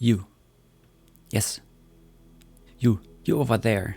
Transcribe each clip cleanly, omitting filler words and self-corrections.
You. Yes. You over there.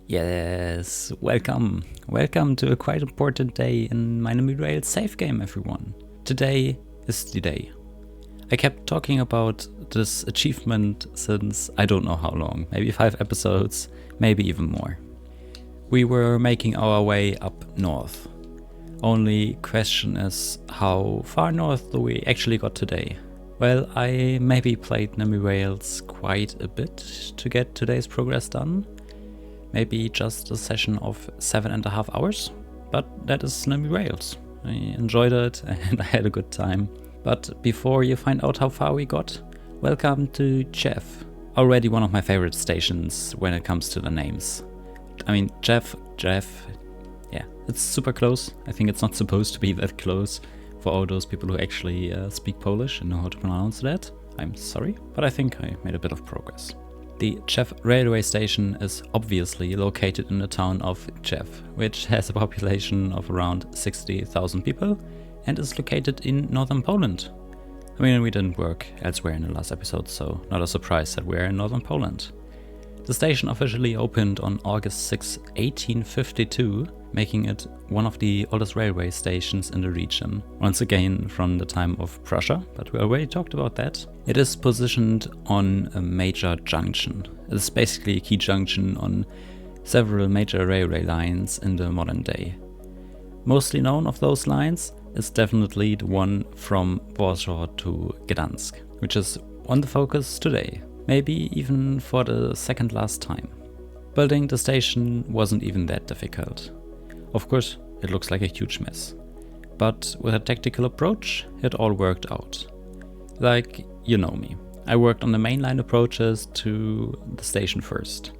Yes, welcome. Welcome to a quite important day in my Nimby Rails save game, everyone. Today is the day. I kept talking about this achievement since I don't know how long, maybe 5 episodes, maybe even more. We were making our way up north. Only question is, how far north do we actually got today? Well, I maybe played Nimby Rails quite a bit to get today's progress done. Maybe just a session of 7.5 hours, but that is Nimby Rails. I enjoyed it and I had a good time. But before you find out how far we got, welcome to Tchew. Already one of my favorite stations when it comes to the names. I mean, Tchew, yeah, it's super close. I think it's not supposed to be that close for all those people who actually speak Polish and know how to pronounce that. I'm sorry, but I think I made a bit of progress. The Tchew railway station is obviously located in the town of Tchew, which has a population of around 60,000 people and is located in northern Poland. I mean, we didn't work elsewhere in the last episode, so not a surprise that we're in northern Poland. The station officially opened on August 6, 1852, making it one of the oldest railway stations in the region. Once again from the time of Prussia, but we already talked about that. It is positioned on a major junction. It is basically a key junction on several major railway lines in the modern day. Mostly known of those lines is definitely the one from Warsaw to Gdansk, which is on the focus today. Maybe even for the second last time. Building the station wasn't even that difficult. Of course, it looks like a huge mess. But with a tactical approach, it all worked out. Like, you know me. I worked on the mainline approaches to the station first.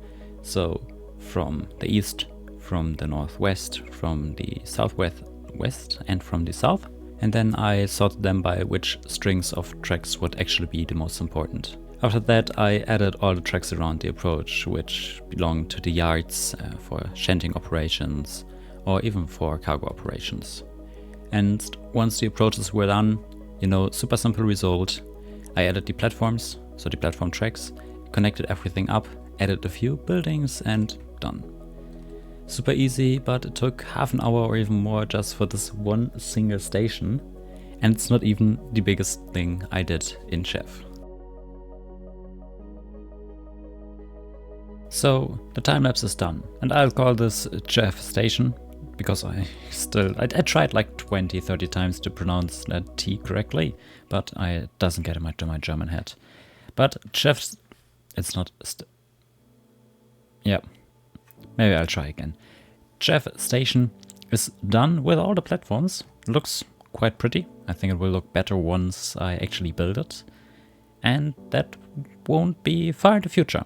So, from the east, from the northwest, from the southwest and from the south. And then I sorted them by which strings of tracks would actually be the most important. After that, I added all the tracks around the approach, which belong to the yards for shanting operations or even for cargo operations. And once the approaches were done, super simple result, I added the platforms, so the platform tracks, connected everything up, added a few buildings and done. Super easy, but it took half an hour or even more just for this one single station, and it's not even the biggest thing I did in Tchew. So the time-lapse is done, and I'll call this Tchew Station, because I tried like 20-30 times to pronounce that T correctly, but it doesn't get into my German head. But Tchew, it's not, yeah, maybe I'll try again. Tchew Station is done with all the platforms, looks quite pretty. I think it will look better once I actually build it, and that won't be far in the future.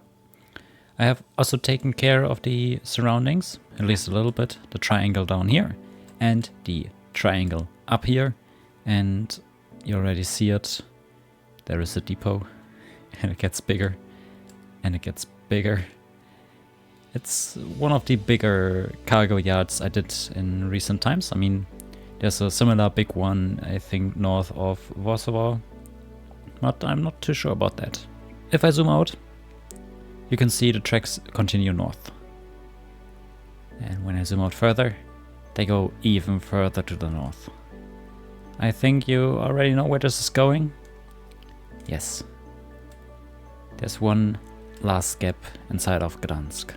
I have also taken care of the surroundings, at least a little bit, the triangle down here and the triangle up here, and you already see it. There is a depot and it gets bigger and it gets bigger. It's one of the bigger cargo yards I did in recent times. I mean, there's a similar big one, I think, north of Warsaw, but I'm not too sure about that. If I zoom out, you can see the tracks continue north. And when I zoom out further, they go even further to the north. I think you already know where this is going. Yes. There's one last gap inside of Gdansk.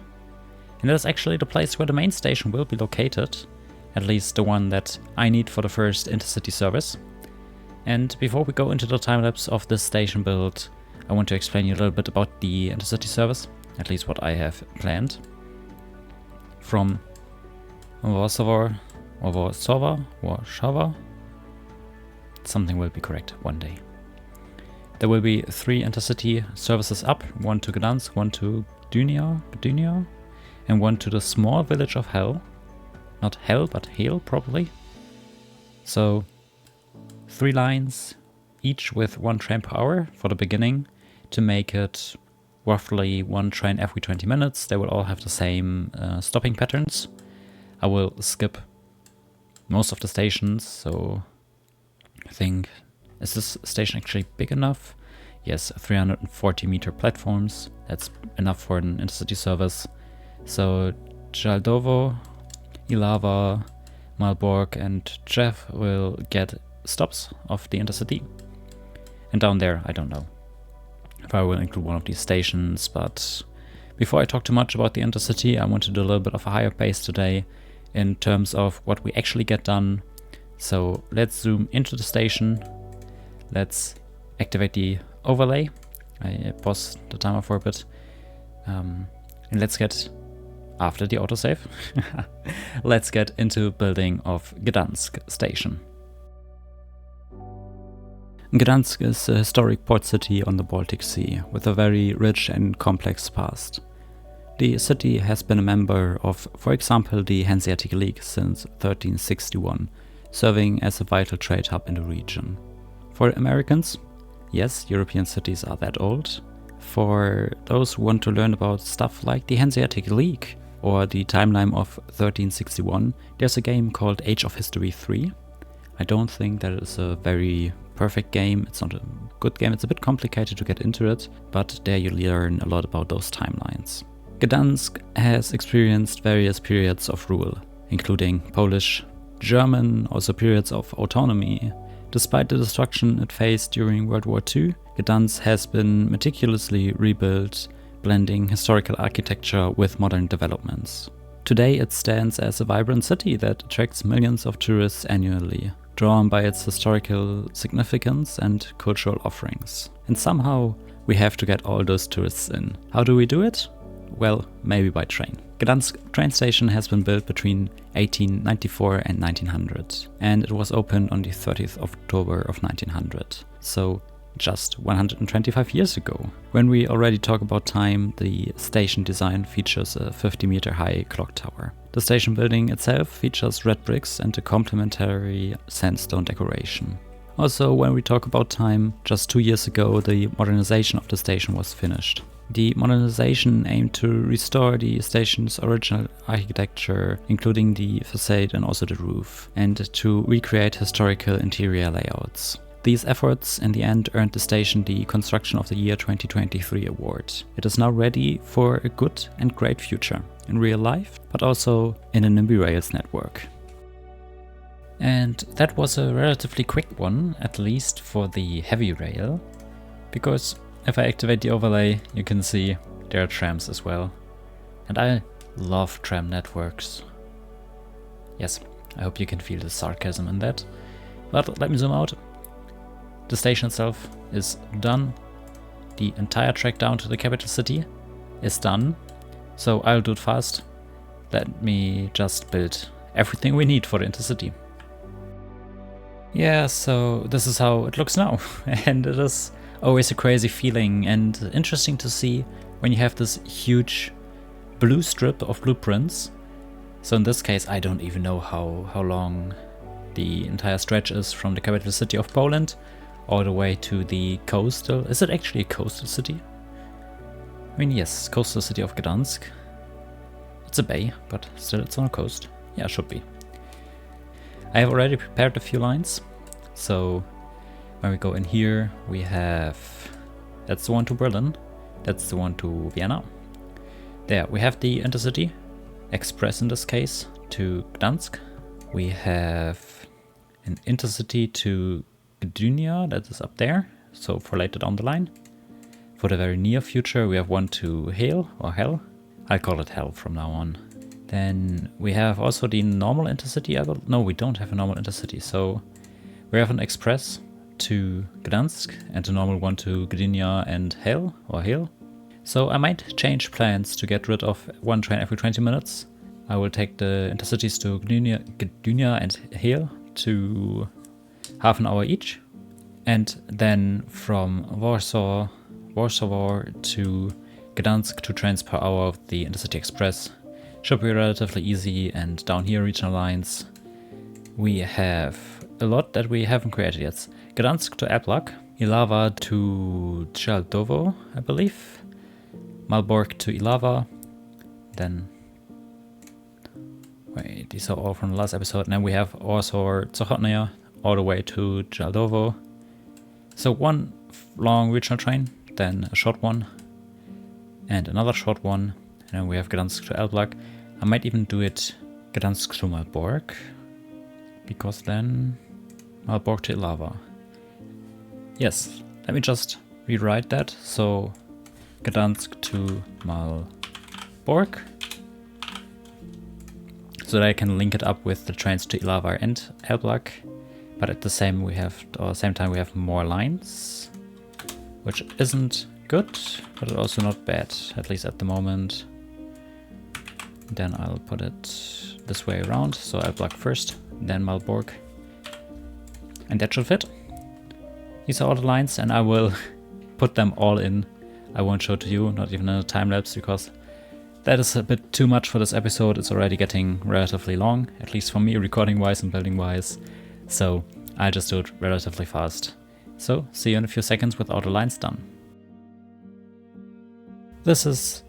And that's actually the place where the main station will be located. At least the one that I need for the first intercity service. And before we go into the time-lapse of this station build, I want to explain you a little bit about the intercity service, at least what I have planned. From Warsaw, something will be correct one day. There will be 3 intercity services up, one to Gdansk, one to Gdynia, and one to the small village of Hel. Not Hell, but Hel, probably. So, 3 lines, each with 1 train per hour for the beginning, to make it roughly 1 train every 20 minutes. They will all have the same stopping patterns. I will skip most of the stations, so I think, is this station actually big enough? Yes, 340-meter platforms. That's enough for an intercity service. So Jaldovo, Ilava, Malbork and Tchew will get stops of the intercity. And down there, I don't know if I will include one of these stations, but before I talk too much about the intercity, I want to do a little bit of a higher pace today in terms of what we actually get done. So let's zoom into the station. Let's activate the overlay. I pause the timer for a bit. And let's get, after the autosave, let's get into building of Gdansk Station. Gdansk is a historic port city on the Baltic Sea with a very rich and complex past. The city has been a member of, for example, the Hanseatic League since 1361, serving as a vital trade hub in the region. For Americans, yes, European cities are that old. For those who want to learn about stuff like the Hanseatic League or the timeline of 1361, there's a game called Age of History 3. I don't think that is a very perfect game, it's not a good game, it's a bit complicated to get into it, but there you learn a lot about those timelines. Gdansk has experienced various periods of rule, including Polish, German, also periods of autonomy. Despite the destruction it faced during World War II, Gdansk has been meticulously rebuilt, blending historical architecture with modern developments. Today it stands as a vibrant city that attracts millions of tourists annually, drawn by its historical significance and cultural offerings. And somehow we have to get all those tourists in. How do we do it? Well, maybe by train. Gdansk train station has been built between 1894 and 1900, and it was opened on the 30th of October of 1900. So just 125 years ago. When we already talk about time, the station design features a 50-meter high clock tower. The station building itself features red bricks and a complementary sandstone decoration. Also, when we talk about time, just 2 years ago the modernization of the station was finished. The modernization aimed to restore the station's original architecture, including the facade and also the roof, and to recreate historical interior layouts. These efforts in the end earned the station the Construction of the Year 2023 award. It is now ready for a good and great future, in real life, but also in a Nimby Rails network. And that was a relatively quick one, at least for the heavy rail, because if I activate the overlay, you can see there are trams as well. And I love tram networks. Yes, I hope you can feel the sarcasm in that. But let me zoom out. The station itself is done. The entire track down to the capital city is done. So I'll do it fast. Let me just build everything we need for the intercity. Yeah, so this is how it looks now. And it is always a crazy feeling and interesting to see when you have this huge blue strip of blueprints. So in this case, I don't even know how long the entire stretch is from the capital city of Poland all the way to the coastal. Is it actually a coastal city? I mean, yes, coastal city of Gdansk. It's a bay, but still it's on a coast. Yeah, it should be. I have already prepared a few lines. So when we go in here, we have, that's the one to Berlin, that's the one to Vienna. There, we have the intercity, express in this case, to Gdansk. We have an intercity to Gdynia, that is up there, so for later down the line. For the very near future, we have one to Hell, or Hell. I'll call it Hell from now on. Then we have also the normal intercity. No, we don't have a normal intercity, so we have an express to Gdansk and a normal one to Gdynia and Hell, or Hell. So I might change plans to get rid of one train every 20 minutes. I will take the intercities to Gdynia and Hell to half an hour each. And then from Warsaw to Gdansk, 2 trains per hour of the Intercity Express. Should be relatively easy, and down here regional lines we have a lot that we haven't created yet. Gdansk to Ablak, Ilava to Chaldovo, I believe, Malbork to Ilava, then wait, these are all from the last episode, and then we have also Zohotnaya all the way to Chaldovo. So one long regional train, then a short one, and another short one, and then we have Gdansk to Elbląg. I might even do it Gdansk to Malbork, because then Malbork to Ilava. Yes, let me just rewrite that. So Gdansk to Malbork, so that I can link it up with the trains to Ilava and Elbląg. But at the same time we have more lines, which isn't good, but also not bad, at least at the moment. Then I'll put it this way around, so Elbląg first, then Malbork, and that should fit. These are all the lines, and I will put them all in. I won't show to you, not even in a time lapse, because that is a bit too much for this episode. It's already getting relatively long, at least for me, recording wise and building wise. So I'll just do it relatively fast. So see you in a few seconds with all the lines done. This is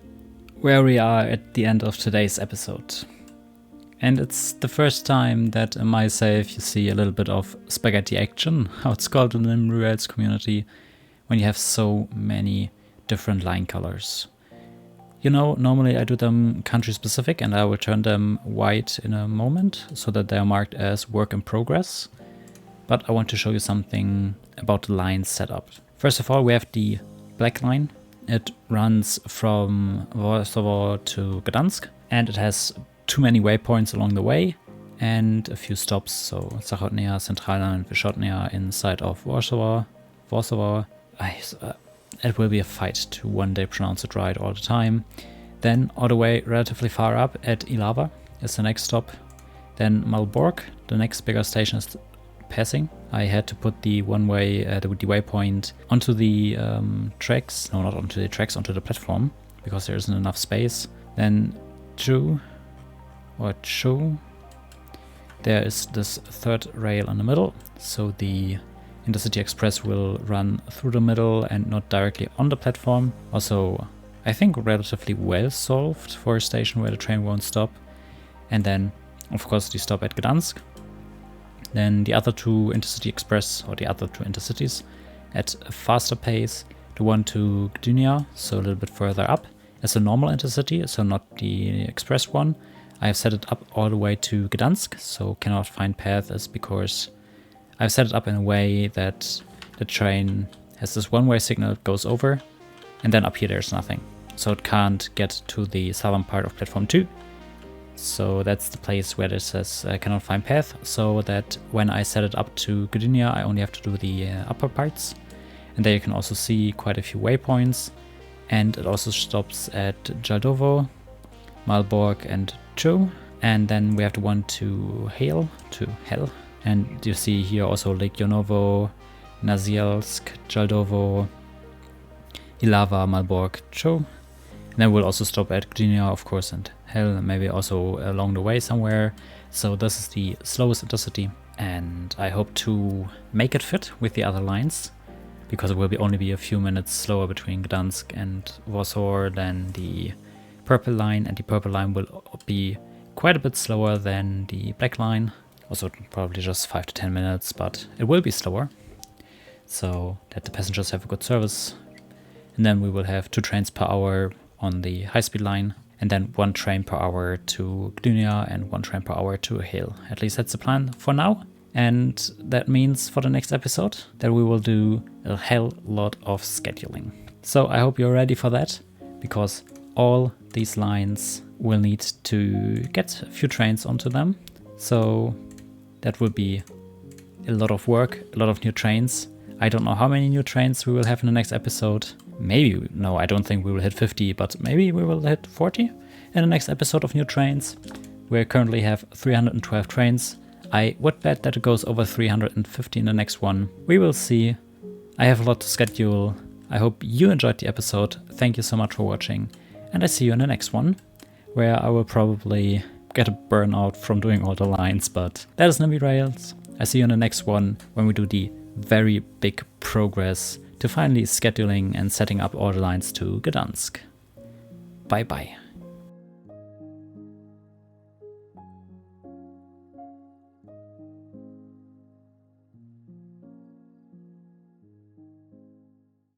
where we are at the end of today's episode. And it's the first time that in my save you see a little bit of spaghetti action, how it's called in the Nimby Rails community, when you have so many different line colors. You know, normally I do them country specific, and I will turn them white in a moment so that they are marked as work in progress. But I want to show you something about the line setup. First of all, we have the black line. It runs from Warsaw to Gdansk, and it has too many waypoints along the way and a few stops. So Zachodnia, Centralna and Wychodnia inside of Warsaw. It will be a fight to one day pronounce it right all the time. Then all the way relatively far up at Ilava is the next stop. Then Malbork, the next bigger station, is passing. I had to put the one-way, the waypoint onto the tracks. No, not onto the tracks, onto the platform, because there isn't enough space. Then Tchew, there is this third rail in the middle, so the Intercity Express will run through the middle and not directly on the platform. Also, I think relatively well solved for a station where the train won't stop. And then, of course, the stop at Gdansk. Then the other two Intercity Express, or the other two Intercities, at a faster pace. The one to Gdynia, so a little bit further up, as a normal Intercity, so not the express one. I have set it up all the way to Gdansk, so cannot find path, is because I've set it up in a way that the train has this one-way signal that goes over, and then up here there's nothing. So it can't get to the southern part of platform 2. So that's the place where it says cannot find path, so that when I set it up to Gdynia, I only have to do the upper parts. And there you can also see quite a few waypoints. And it also stops at Jaldovo, Malbork and Tchew. And then we have the one to Hell. And you see here also Legionovo, Nazielsk, Jaldovo, Ilava, Malbork, Tchew. And then we'll also stop at Gdynia, of course, and Hell, and maybe also along the way somewhere. So this is the slowest Intercity, and I hope to make it fit with the other lines, because it will only be a few minutes slower between Gdansk and Warsaw than the purple line, and the purple line will be quite a bit slower than the black line. Also probably just 5 to 10 minutes, but it will be slower, so that the passengers have a good service. And then we will have 2 trains per hour on the high-speed line, and then 1 train per hour to Gdynia and 1 train per hour to Hill. At least that's the plan for now. And that means for the next episode that we will do a hell lot of scheduling. So I hope you're ready for that, because all these lines will need to get a few trains onto them. So that will be a lot of work, a lot of new trains. I don't know how many new trains we will have in the next episode. Maybe, no, I don't think we will hit 50, but maybe we will hit 40 in the next episode of new trains. We currently have 312 trains. I would bet that it goes over 350 in the next one. We will see. I have a lot to schedule. I hope you enjoyed the episode. Thank you so much for watching. And I see you in the next one, where I will probably get a burnout from doing all the lines, but that is Nimby Rails. I see you in the next one, when we do the very big progress to finally scheduling and setting up all the lines to Gdansk. Bye bye.